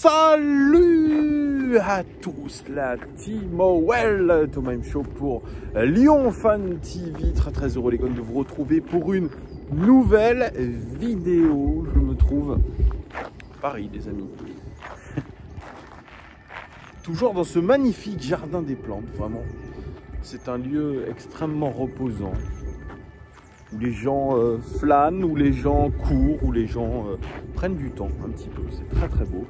Salut à tous, la team OL, Thomas M Show pour Lyon Fan TV. Très heureux les gars de vous retrouver pour une nouvelle vidéo. Je me trouve à Paris les amis. Toujours dans ce magnifique jardin des plantes, vraiment. C'est un lieu extrêmement reposant. Où les gens flânent, où les gens courent, où les gens prennent du temps un petit peu. C'est très beau.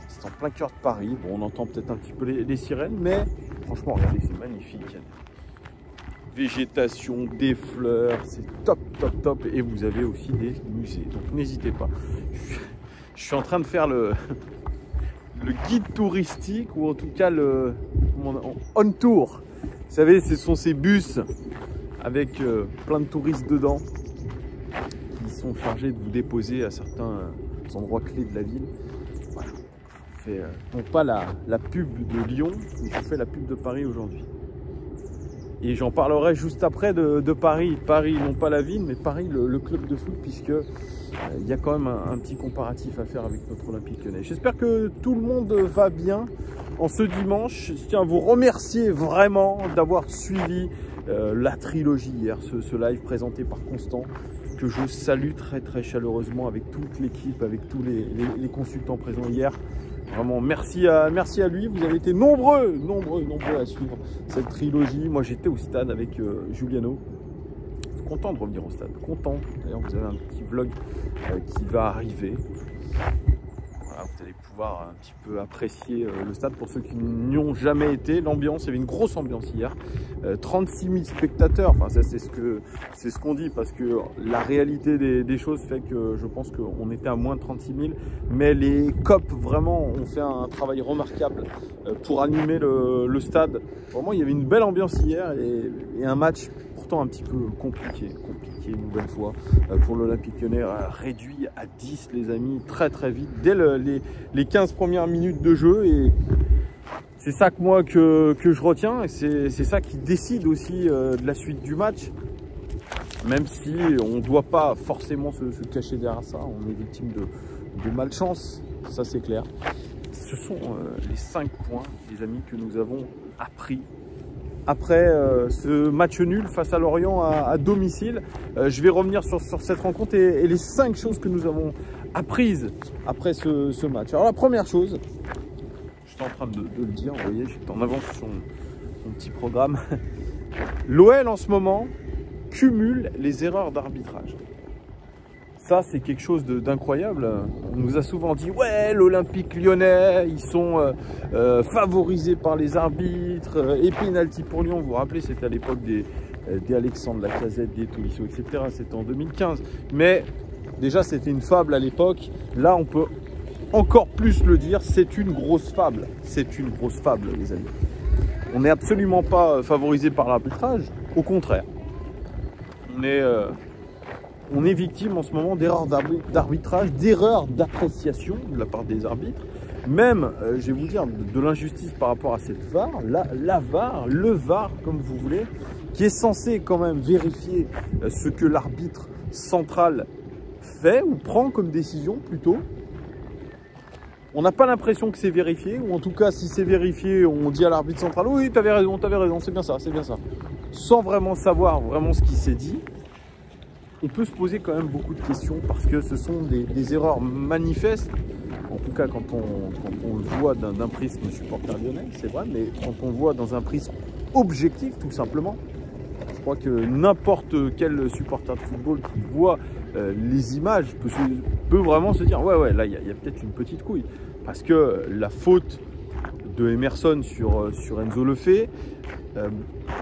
C'est en plein cœur de Paris. Bon, on entend peut-être un petit peu les sirènes, mais franchement, regardez, c'est magnifique. Végétation, des fleurs, c'est top. Et vous avez aussi des musées, donc n'hésitez pas. Je suis en train de faire le guide touristique, ou en tout cas le on tour. Vous savez, ce sont ces bus avec plein de touristes dedans qui sont chargés de vous déposer à certains endroits clés de la ville. Voilà. Je fais non pas la pub de Lyon, mais je fais la pub de Paris aujourd'hui. Et j'en parlerai juste après de Paris. Paris, non pas la ville, mais Paris, le club de foot, puisque il y a quand même un petit comparatif à faire avec notre Olympique Lyonnais. J'espère que tout le monde va bien en ce dimanche. Je tiens à vous remercier vraiment d'avoir suivi la trilogie hier, ce live présenté par Constant, que je salue très chaleureusement avec toute l'équipe, avec tous les consultants présents hier. Vraiment merci à lui, vous avez été nombreux à suivre cette trilogie. Moi j'étais au stade avec Giuliano, content de revenir au stade, content. D'ailleurs vous avez un petit vlog qui va arriver. Voilà, vous allez pouvoir un petit peu apprécier le stade pour ceux qui n'y ont jamais été. L'ambiance, il y avait une grosse ambiance hier. 36 000 spectateurs, enfin ça c'est ce qu'on dit, parce que la réalité des choses fait que je pense qu'on était à moins de 36 000. Mais les COP vraiment ont fait un travail remarquable pour animer le stade. Vraiment il y avait une belle ambiance hier et un match pourtant un petit peu compliqué une nouvelle fois pour l'Olympique Lyonnais, réduit à 10 les amis, très vite, dès les 15 premières minutes de jeu. Et c'est ça que je retiens, et c'est ça qui décide aussi de la suite du match. Même si on ne doit pas forcément se cacher derrière ça, on est victime de malchance, ça c'est clair. Ce sont les 5 points, les amis, que nous avons appris après ce match nul face à Lorient à domicile. Je vais revenir sur cette rencontre et les 5 choses que nous avons apprises après ce match. Alors la première chose, j'étais en train de le dire, vous voyez, j'étais en avance sur mon petit programme. L'OL en ce moment cumule les erreurs d'arbitrage. Ça, c'est quelque chose d'incroyable. On nous a souvent dit, ouais, l'Olympique Lyonnais, ils sont favorisés par les arbitres, et pénalty pour Lyon. Vous vous rappelez, c'était à l'époque des Alexandre Lacazette, des Tolisso, etc. C'était en 2015. Mais déjà, c'était une fable à l'époque. Là, on peut encore plus le dire, c'est une grosse fable. C'est une grosse fable, les amis. On n'est absolument pas favorisé par l'arbitrage. Au contraire. On est victime en ce moment d'erreurs d'arbitrage, d'erreurs d'appréciation de la part des arbitres. Même, je vais vous dire, de l'injustice par rapport à cette VAR, la VAR, le VAR, comme vous voulez, qui est censé quand même vérifier ce que l'arbitre central fait ou prend comme décision plutôt. On n'a pas l'impression que c'est vérifié, ou en tout cas, si c'est vérifié, on dit à l'arbitre central, oui, t'avais raison, c'est bien ça, sans vraiment savoir ce qui s'est dit. On peut se poser quand même beaucoup de questions, parce que ce sont des erreurs manifestes, en tout cas quand on le voit d'un prisme supporter lyonnais, c'est vrai, mais quand on le voit dans un prisme objectif, tout simplement, je crois que n'importe quel supporter de football qui voit les images peut vraiment se dire, ouais, là il y a peut-être une petite couille, parce que la faute de Emerson sur Enzo le fait,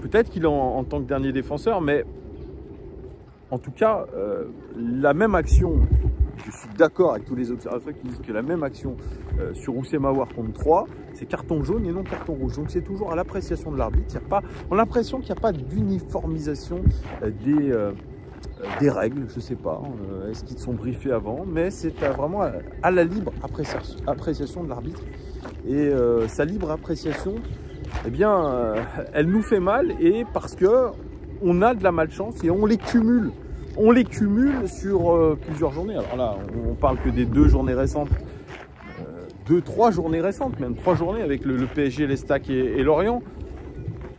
peut-être qu'il est en tant que dernier défenseur, mais en tout cas, la même action, je suis d'accord avec tous les observateurs qui disent que la même action sur Oussem Aouar contre 3, c'est carton jaune et non carton rouge. Donc c'est toujours à l'appréciation de l'arbitre. On a l'impression qu'il n'y a pas d'uniformisation des règles, je ne sais pas, est-ce qu'ils sont briefés avant, mais c'est vraiment à la libre appréciation de l'arbitre. Et sa libre appréciation, eh bien, elle nous fait mal, et parce que on a de la malchance et on les cumule. On les cumule sur plusieurs journées. Alors là, on parle que des 2 journées récentes 2-3 journées récentes, même 3 journées avec le PSG, l'Estac et Lorient.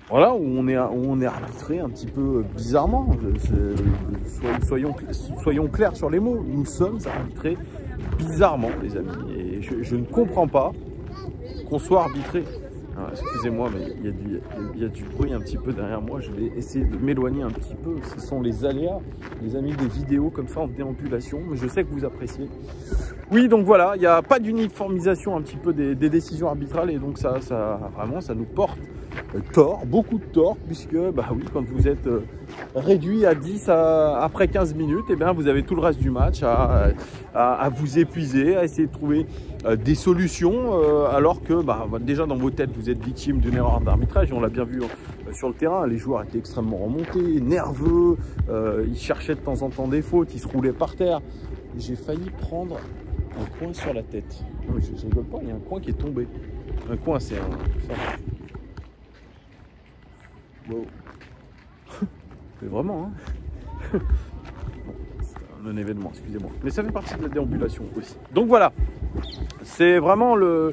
Voilà, où on est arbitré un petit peu bizarrement. Soyons clairs sur les mots. Nous sommes arbitrés bizarrement, les amis. Et je ne comprends pas qu'on soit arbitré. Excusez-moi, mais il y a du bruit un petit peu derrière moi. Je vais essayer de m'éloigner un petit peu. Ce sont les aléas, les amis, des vidéos comme ça en déambulation. Mais je sais que vous appréciez. Oui, donc voilà, il n'y a pas d'uniformisation un petit peu des décisions arbitrales. Et donc ça vraiment, ça nous porte tort, beaucoup de tort. Puisque, bah oui, quand vous êtes réduit à 10 après 15 minutes, et bien vous avez tout le reste du match à vous épuiser, à essayer de trouver des solutions, alors que bah, déjà dans vos têtes vous êtes victime d'une erreur d'arbitrage. On l'a bien vu sur le terrain, les joueurs étaient extrêmement remontés, nerveux, ils cherchaient de temps en temps des fautes, ils se roulaient par terre. J'ai failli prendre un coin sur la tête. Non mais je rigole pas, il y a un coin qui est tombé. Un coin, c'est un... Wow. Mais vraiment, hein. Bon, un événement, excusez-moi. Mais ça fait partie de la déambulation aussi. Donc voilà, c'est vraiment le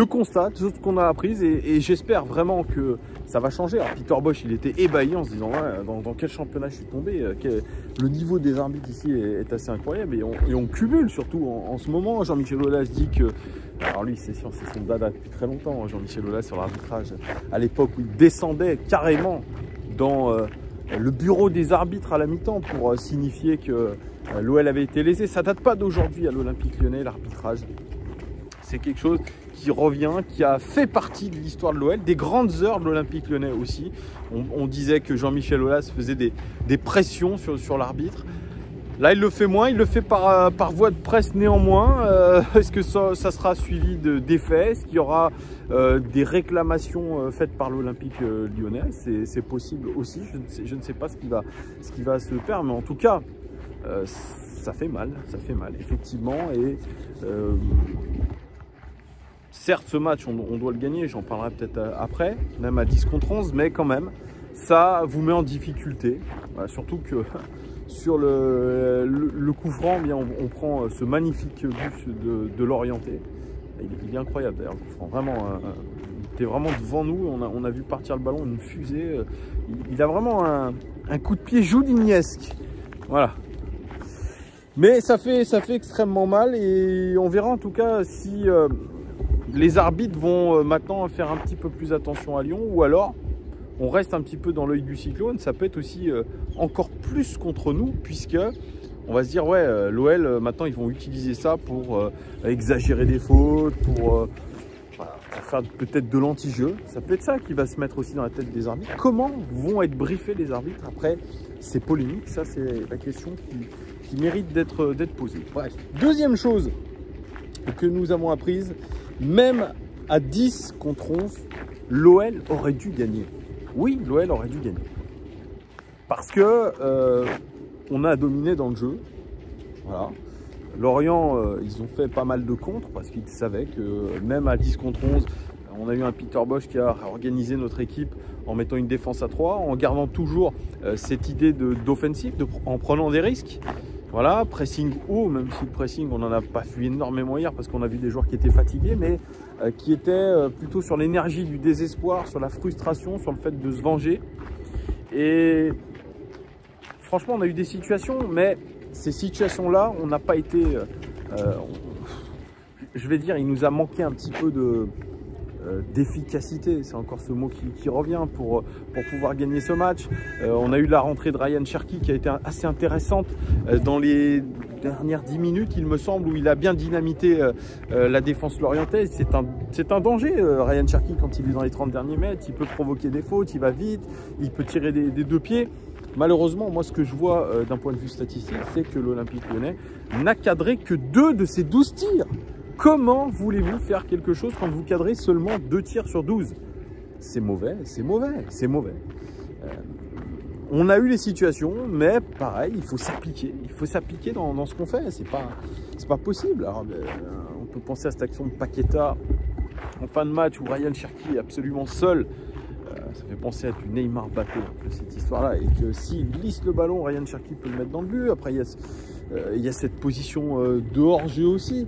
constat, tout ce qu'on a appris, et j'espère vraiment que ça va changer. Alors Peter Bosz, il était ébahi en se disant ouais, dans quel championnat je suis tombé, le niveau des arbitres ici est assez incroyable, et on cumule surtout en ce moment. Jean-Michel Aulas dit que, alors lui c'est sûr, c'est son dada depuis très longtemps, Jean-Michel Aulas, sur l'arbitrage, à l'époque où il descendait carrément dans le bureau des arbitres à la mi-temps pour signifier que l'OL avait été lésé. Ça date pas d'aujourd'hui à l'Olympique Lyonnais, l'arbitrage. C'est quelque chose qui revient, qui a fait partie de l'histoire de l'OL, des grandes heures de l'Olympique Lyonnais aussi. On disait que Jean-Michel Aulas faisait des pressions sur l'arbitre. Là, il le fait moins, il le fait par voie de presse néanmoins. Est-ce que ça sera suivi d'effets? Est-ce qu'il y aura des réclamations faites par l'Olympique Lyonnais? C'est possible aussi. Je ne sais pas ce qui va se faire, mais en tout cas, ça fait mal, effectivement. Et certes, ce match, on doit le gagner, j'en parlerai peut-être après, même à 10 contre 11, mais quand même, ça vous met en difficulté. Voilà, surtout que sur le coup franc, bien, on prend ce magnifique but de l'orienté. Il est incroyable d'ailleurs, le coup franc. Vraiment, il était vraiment devant nous. On a vu partir le ballon, une fusée. Il a vraiment un coup de pied joudiniesque. Voilà. Mais ça fait extrêmement mal, et on verra en tout cas si les arbitres vont maintenant faire un petit peu plus attention à Lyon, ou alors on reste un petit peu dans l'œil du cyclone. Ça peut être aussi encore plus contre nous, puisque on va se dire ouais, l'OL maintenant ils vont utiliser ça pour exagérer des fautes, pour faire peut-être de l'anti-jeu. Ça peut être ça qui va se mettre aussi dans la tête des arbitres. Comment vont être briefés les arbitres après ces polémiques? Ça, c'est la question qui mérite d'être posée. Bref, deuxième chose que nous avons apprise, même à 10 contre 11, l'OL aurait dû gagner. Oui, l'OL aurait dû gagner. Parce que on a dominé dans le jeu. Voilà. Lorient, ils ont fait pas mal de contre parce qu'ils savaient que même à 10 contre 11, on a eu un Peter Bosz qui a organisé notre équipe en mettant une défense à 3, en gardant toujours cette idée d'offensive, en prenant des risques. Voilà, pressing haut, même si le pressing, on n'en a pas vu énormément hier parce qu'on a vu des joueurs qui étaient fatigués, mais qui étaient plutôt sur l'énergie du désespoir, sur la frustration, sur le fait de se venger. Et franchement, on a eu des situations, mais ces situations-là, on n'a pas été... je vais dire, il nous a manqué un petit peu d'efficacité, c'est encore ce mot qui revient pour pouvoir gagner ce match. On a eu la rentrée de Ryan Cherki qui a été assez intéressante dans les dernières 10 minutes, il me semble, où il a bien dynamité la défense lorientaise. C'est un danger, Ryan Cherki, quand il est dans les 30 derniers mètres. Il peut provoquer des fautes, il va vite, il peut tirer des deux pieds. Malheureusement, moi, ce que je vois d'un point de vue statistique, c'est que l'Olympique Lyonnais n'a cadré que 2 de ses 12 tirs. Comment voulez-vous faire quelque chose quand vous cadrez seulement 2 tirs sur 12? C'est mauvais, c'est mauvais, c'est mauvais. On a eu les situations, mais pareil, il faut s'appliquer. Il faut s'appliquer dans ce qu'on fait. C'est pas possible. Alors, on peut penser à cette action de Paqueta en fin de match où Ryan Cherki est absolument seul. Ça fait penser à du Neymar Mbappé, cette histoire-là. Et que s'il glisse le ballon, Ryan Cherki peut le mettre dans le but. Après, il y a cette position de hors-jeu aussi.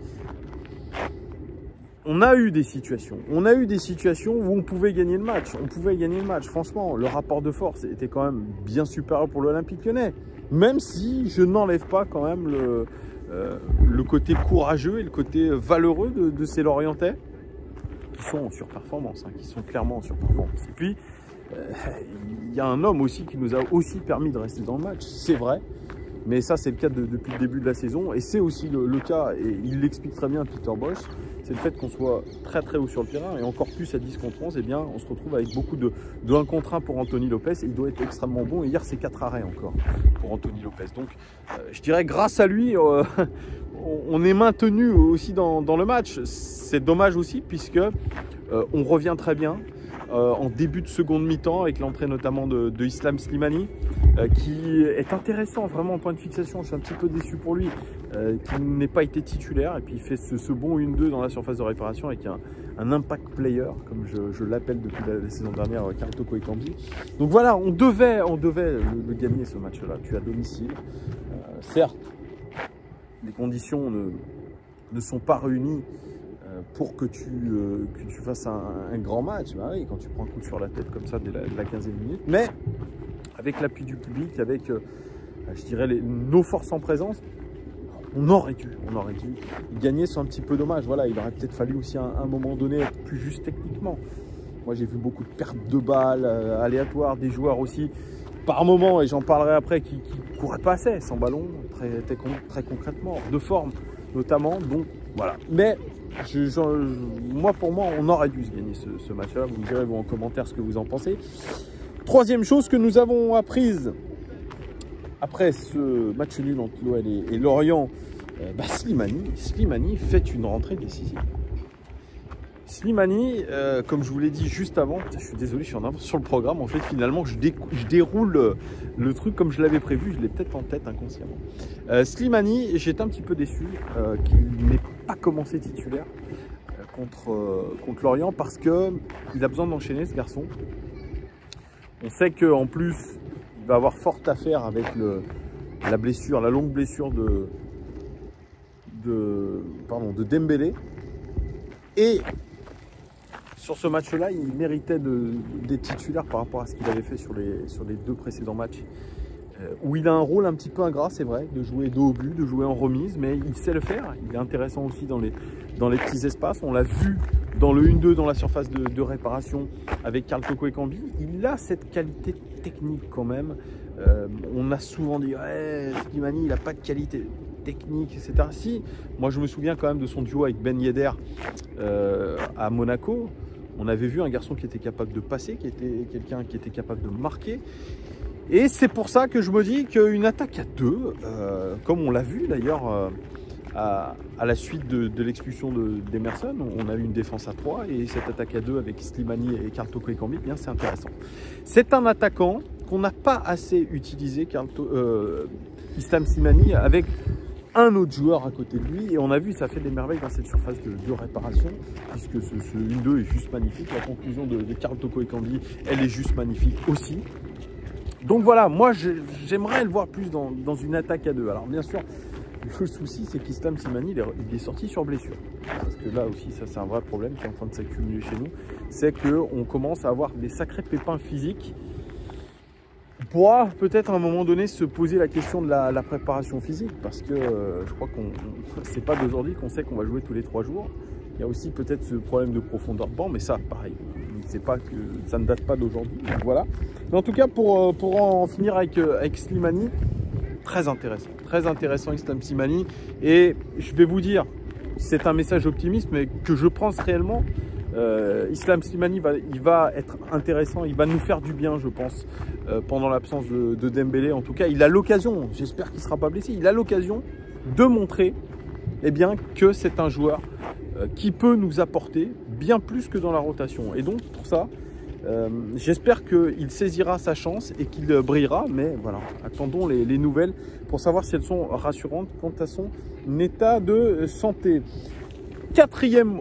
on a eu des situations. On a eu des situations où on pouvait gagner le match. On pouvait gagner le match. Franchement, le rapport de force était quand même bien supérieur pour l'Olympique Lyonnais. Même si je n'enlève pas quand même le côté courageux et le côté valeureux de ces Lorientais qui sont en surperformance, hein, qui sont clairement en surperformance. Et puis, il y a un homme aussi qui nous a aussi permis de rester dans le match, c'est vrai. Mais ça, c'est le cas depuis le début de la saison. Et c'est aussi le cas, et il l'explique très bien, Peter Bosz, c'est le fait qu'on soit très très haut sur le terrain. Et encore plus à 10 contre 11, eh bien, on se retrouve avec beaucoup de 1 contre 1 pour Anthony Lopez. Et il doit être extrêmement bon. Et hier, c'est 4 arrêts encore pour Anthony Lopez. Donc, je dirais, grâce à lui, on est maintenu aussi dans le match. C'est dommage aussi, puisque on revient très bien. En début de seconde mi-temps avec l'entrée notamment de Islam Slimani qui est intéressant vraiment en point de fixation. Je suis un petit peu déçu pour lui qui n'ait pas été titulaire et puis il fait ce bon 1-2 dans la surface de réparation avec un impact player comme je l'appelle depuis la saison dernière, Karl Toko Ekambi. Donc voilà, on devait le gagner ce match-là. Tu es à domicile, certes les conditions ne sont pas réunies pour que tu fasses un grand match. Bah oui, quand tu prends un coup sur la tête comme ça dès la 15e minute, mais avec l'appui du public, avec je dirais nos forces en présence, on aurait dû gagner. C'est un petit peu dommage. Voilà, il aurait peut-être fallu aussi à un moment donné être plus juste techniquement. Moi j'ai vu beaucoup de pertes de balles aléatoires, des joueurs aussi par moment, et j'en parlerai après, qui couraient pas assez, sans ballon, très concrètement, de forme notamment. Donc voilà, mais pour moi, on aurait dû se gagner ce match-là. Vous me direz en commentaire ce que vous en pensez. Troisième chose que nous avons apprise après ce match nul entre l'OL et Lorient, Slimani fait une rentrée décisive. Slimani, comme je vous l'ai dit juste avant, je suis désolé, je suis en avance sur le programme. En fait, finalement, je déroule le truc comme je l'avais prévu. Je l'ai peut-être en tête inconsciemment. Slimani, j'étais un petit peu déçu qu'il n'ait pas commencé titulaire contre Lorient parce qu'il a besoin d'enchaîner, ce garçon. On sait qu'en plus, il va avoir fort à faire avec la longue blessure de Dembélé. Et sur ce match-là, il méritait d'être titulaire par rapport à ce qu'il avait fait sur les 2 précédents matchs. Où il a un rôle un petit peu ingrat, c'est vrai, de jouer dos au but, de jouer en remise, mais il sait le faire. Il est intéressant aussi dans les petits espaces. On l'a vu dans le 1-2 dans la surface de réparation avec Karl Toko Ekambi. Il a cette qualité technique quand même. On a souvent dit ouais, Slimani, il n'a pas de qualité technique, etc. Si, moi je me souviens quand même de son duo avec Ben Yedder à Monaco. On avait vu un garçon qui était capable de passer, qui était quelqu'un qui était capable de marquer. Et c'est pour ça que je me dis qu'une attaque à 2, comme on l'a vu d'ailleurs à la suite de l'expulsion d'Emerson, on a eu une défense à 3 et cette attaque à 2 avec Slimani et Karl Toko Ekambi, bien c'est intéressant. C'est un attaquant qu'on n'a pas assez utilisé, Islam Slimani, avec un autre joueur à côté de lui, et on a vu, ça fait des merveilles dans cette surface de réparation, puisque ce 1-2 est juste magnifique. La conclusion de Karl Toko Ekambi, elle est juste magnifique aussi. Donc voilà, moi j'aimerais le voir plus dans une attaque à 2. Alors bien sûr, le souci c'est qu'Islam Slimani il est sorti sur blessure. Parce que là aussi, ça c'est un vrai problème qui est en train de s'accumuler chez nous. C'est qu'on commence à avoir des sacrés pépins physiques. On pourra peut-être à un moment donné se poser la question de la préparation physique. Parce que je crois c'est pas d'aujourd'hui qu'on sait qu'on va jouer tous les 3 jours. Il y a aussi peut-être ce problème de profondeur de banc, mais ça pareil. C'est pas que ça ne date pas d'aujourd'hui, voilà. Mais en tout cas, pour en finir avec Slimani, très intéressant Islam Slimani. Et je vais vous dire, c'est un message optimiste, mais que je pense réellement. Islam Slimani il va être intéressant, il va nous faire du bien, je pense, pendant l'absence de Dembélé. En tout cas, il a l'occasion, j'espère qu'il ne sera pas blessé, il a l'occasion de montrer bien, que c'est un joueur qui peut nous apporter bien plus que dans la rotation. Et donc pour ça, j'espère qu'il saisira sa chance et qu'il brillera. Mais voilà, attendons les nouvelles pour savoir si elles sont rassurantes quant à son état de santé. Quatrième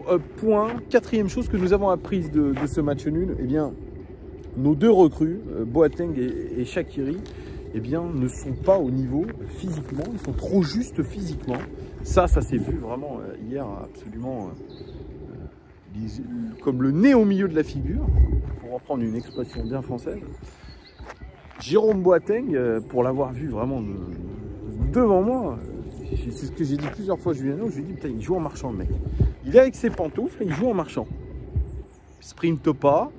chose que nous avons apprise de ce match nul, eh bien, nos 2 recrues, Boateng et Shaqiri, eh bien, ne sont pas au niveau physiquement, ils sont trop justes physiquement. Ça s'est vu vraiment hier absolument comme le nez au milieu de la figure, pour reprendre une expression bien française. Jérôme Boateng, pour l'avoir vu vraiment devant moi, c'est ce que j'ai dit plusieurs fois à Juliano, je lui ai dit, putain, il joue en marchant le mec. Il est avec ses pantoufles et il joue en marchant. Il sprinte pas.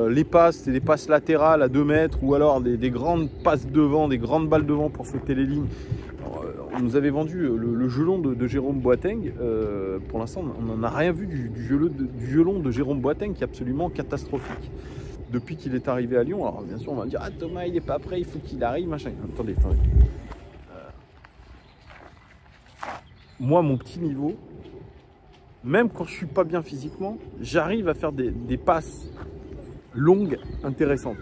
Les passes, c'est des passes latérales à 2 mètres ou alors des grandes passes devant, des grandes balles devant pour sauter les lignes. On nous avait vendu le gelon de Jérôme Boateng. Pour l'instant, on n'en a rien vu du gelon de Jérôme Boateng qui est absolument catastrophique depuis qu'il est arrivé à Lyon. Alors bien sûr, on va me dire, ah Thomas, il n'est pas prêt, il faut qu'il arrive, machin. Attendez. Moi, mon petit niveau, même quand je ne suis pas bien physiquement, j'arrive à faire des passes longues, intéressantes.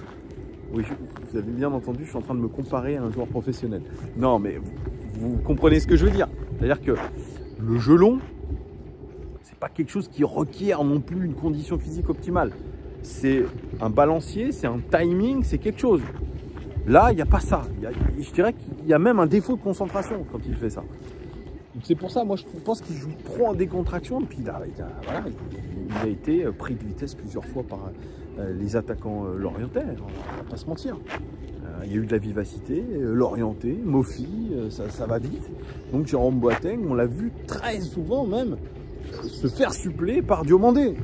Oui, vous avez bien entendu, je suis en train de me comparer à un joueur professionnel. Non, mais vous comprenez ce que je veux dire. C'est-à-dire que le gelon, c'est pas quelque chose qui requiert non plus une condition physique optimale. C'est un balancier, c'est un timing, c'est quelque chose. Là, il n'y a pas ça. Je dirais qu'il y a même un défaut de concentration quand il fait ça. C'est pour ça, moi, je pense qu'il joue trop en décontraction. Et puis il a été pris de vitesse plusieurs fois par les attaquants lorientais. On ne va pas se mentir. Il y a eu de la vivacité, l'orienté, Mofi, ça va vite. Donc Jérôme Boateng, on l'a vu très souvent même se faire suppléer par Diomandé.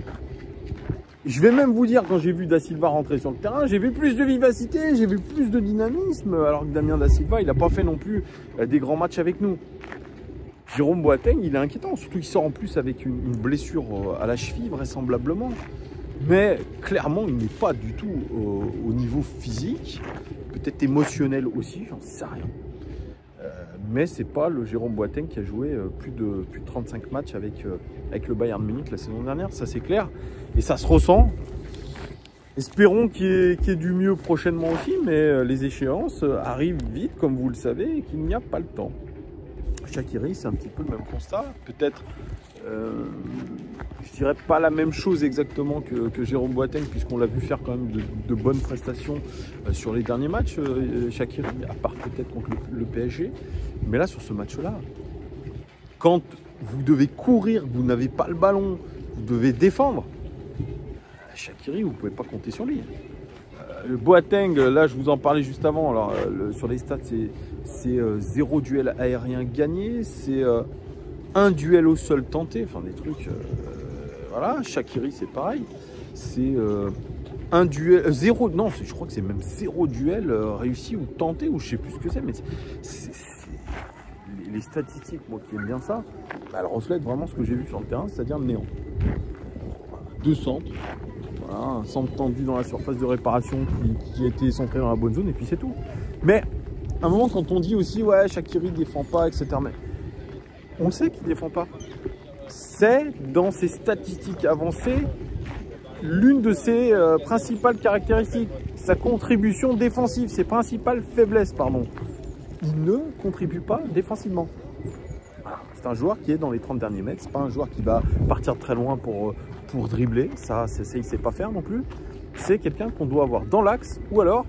Je vais même vous dire, quand j'ai vu Da Silva rentrer sur le terrain, j'ai vu plus de vivacité, j'ai vu plus de dynamisme, alors que Damien Da Silva, il n'a pas fait non plus des grands matchs avec nous. Jérôme Boateng, il est inquiétant, surtout qu'il sort en plus avec une blessure à la cheville, vraisemblablement. Mais clairement, il n'est pas du tout au niveau physique, peut-être émotionnel aussi, j'en sais rien. Mais c'est pas le Jérôme Boateng qui a joué plus de 35 matchs avec le Bayern Munich la saison dernière, ça c'est clair. Et ça se ressent. Espérons qu'il y ait du mieux prochainement aussi, mais les échéances arrivent vite, comme vous le savez, et qu'il n'y a pas le temps. Shaqiri, c'est un petit peu le même constat. Peut-être, je dirais pas la même chose exactement que Jérôme Boateng, puisqu'on l'a vu faire quand même de bonnes prestations sur les derniers matchs, Shaqiri, à part peut-être contre le PSG. Mais là, sur ce match-là, quand vous devez courir, vous n'avez pas le ballon, vous devez défendre, Shaqiri, vous ne pouvez pas compter sur lui. Le Boateng, là je vous en parlais juste avant, alors sur les stats c'est 0 duel aérien gagné, c'est 1 duel au sol tenté, enfin des trucs, voilà. Shaqiri c'est pareil, c'est 1 duel, 0, non je crois que c'est même 0 duel réussi ou tenté, ou je sais plus ce que c'est, mais les statistiques, moi qui aime bien ça, elles reflètent vraiment ce que j'ai vu sur le terrain, c'est-à-dire le néant. 2 centres. Voilà, un centre tendu dans la surface de réparation qui a été centré dans la bonne zone et puis c'est tout. Mais à un moment quand on dit aussi ouais Shaqiri ne défend pas, etc. Mais on sait qu'il ne défend pas. C'est dans ses statistiques avancées l'une de ses principales caractéristiques. Sa contribution défensive, ses principales faiblesses, pardon. Il ne contribue pas défensivement. C'est un joueur qui est dans les 30 derniers mètres, c'est pas un joueur qui va partir très loin pour dribbler, ça il ne sait pas faire non plus. C'est quelqu'un qu'on doit avoir dans l'axe ou alors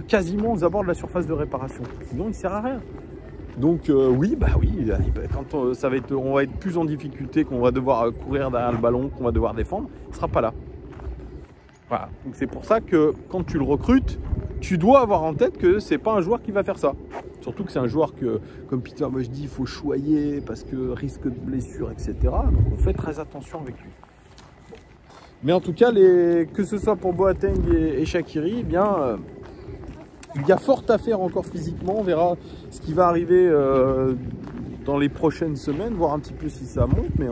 quasiment aux abords de la surface de réparation. Sinon il ne sert à rien. Donc oui, quand on va être plus en difficulté, qu'on va devoir courir derrière le ballon, qu'on va devoir défendre, il ne sera pas là. Voilà. Donc c'est pour ça que quand tu le recrutes, tu dois avoir en tête que c'est pas un joueur qui va faire ça. Surtout que c'est un joueur que, comme Peter Bosz dit, il faut choyer parce que risque de blessure, etc. Donc on fait très attention avec lui. Mais en tout cas, que ce soit pour Boateng et Shaqiri, eh bien, il y a fort à faire encore physiquement. On verra ce qui va arriver dans les prochaines semaines, voir un petit peu si ça monte, mais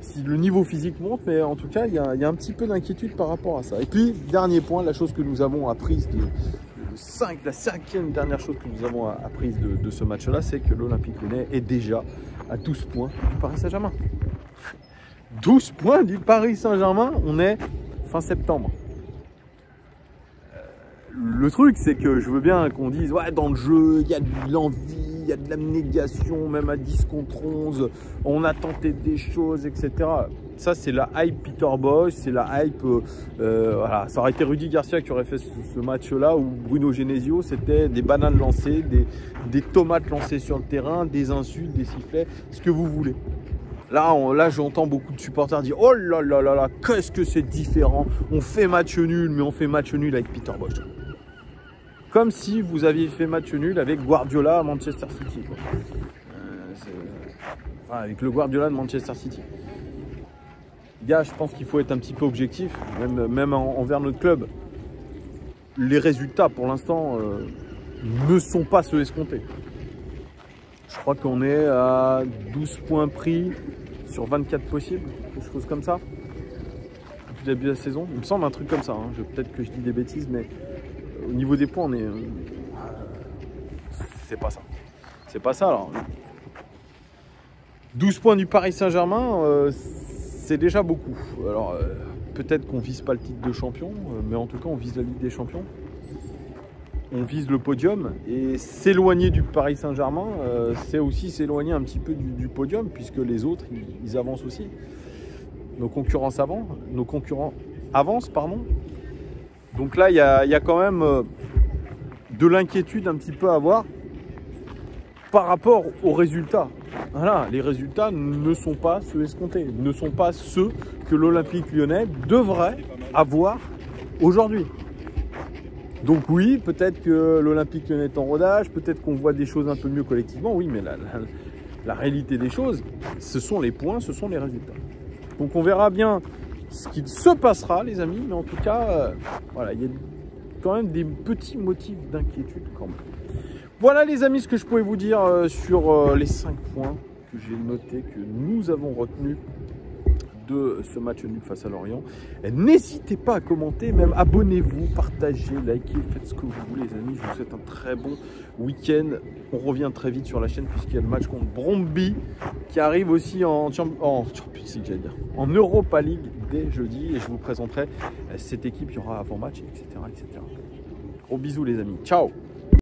si le niveau physique monte. Mais en tout cas, il y a un petit peu d'inquiétude par rapport à ça. Et puis, dernier point, la chose que nous avons apprise la cinquième dernière chose que nous avons apprise de ce match-là, c'est que l'Olympique Lyonnais est déjà à 12 points du Paris Saint-Germain. 12 points du Paris Saint-Germain, on est fin septembre. Le truc, c'est que je veux bien qu'on dise, ouais, dans le jeu, il y a de l'envie, il y a de l'abnégation, même à 10 contre 11, on a tenté des choses, etc. Ça, c'est la hype Peter Bosz, c'est la hype, voilà, ça aurait été Rudy Garcia qui aurait fait ce match-là, ou Bruno Genesio, c'était des bananes lancées, des tomates lancées sur le terrain, des insultes, des sifflets, ce que vous voulez. Là j'entends beaucoup de supporters dire oh là là là là, qu'est-ce que c'est différent. On fait match nul, mais on fait match nul avec Peter Bosz. Comme si vous aviez fait match nul avec Guardiola à Manchester City, quoi. Enfin, avec le Guardiola de Manchester City. Les gars, je pense qu'il faut être un petit peu objectif, même envers notre club. Les résultats, pour l'instant, ne sont pas ceux escomptés. Je crois qu'on est à 12 points pris sur 24 possibles, quelque chose comme ça, depuis le début de la saison. Il me semble un truc comme ça, hein. Peut-être que je dis des bêtises, mais au niveau des points, on est... c'est pas ça. C'est pas ça, alors. 12 points du Paris Saint-Germain, c'est déjà beaucoup. Alors, peut-être qu'on vise pas le titre de champion, mais en tout cas, on vise la Ligue des Champions. On vise le podium. Et s'éloigner du Paris Saint-Germain, c'est aussi s'éloigner un petit peu du podium, puisque les autres, ils avancent aussi. Nos concurrents avancent, pardon. Donc là, il y a quand même de l'inquiétude un petit peu à avoir par rapport aux résultats. Voilà, les résultats ne sont pas ceux escomptés, ne sont pas ceux que l'Olympique Lyonnais devrait avoir aujourd'hui. Donc oui, peut-être que l'Olympique Lyonnais est en rodage, peut-être qu'on voit des choses un peu mieux collectivement, oui, mais la réalité des choses, ce sont les points, ce sont les résultats. Donc on verra bien ce qu'il se passera, les amis, mais en tout cas, voilà, il y a quand même des petits motifs d'inquiétude quand même. Voilà les amis ce que je pouvais vous dire sur les 5 points que j'ai notés, que nous avons retenus de ce match nul face à Lorient. N'hésitez pas à commenter, même abonnez-vous, partagez, likez, faites ce que vous voulez les amis. Je vous souhaite un très bon week-end. On revient très vite sur la chaîne puisqu'il y a le match contre Brøndby qui arrive aussi en Champions League, j'allais dire, en Europa League dès jeudi et je vous présenterai cette équipe, il y aura avant-match, etc., etc. Gros bisous les amis, ciao.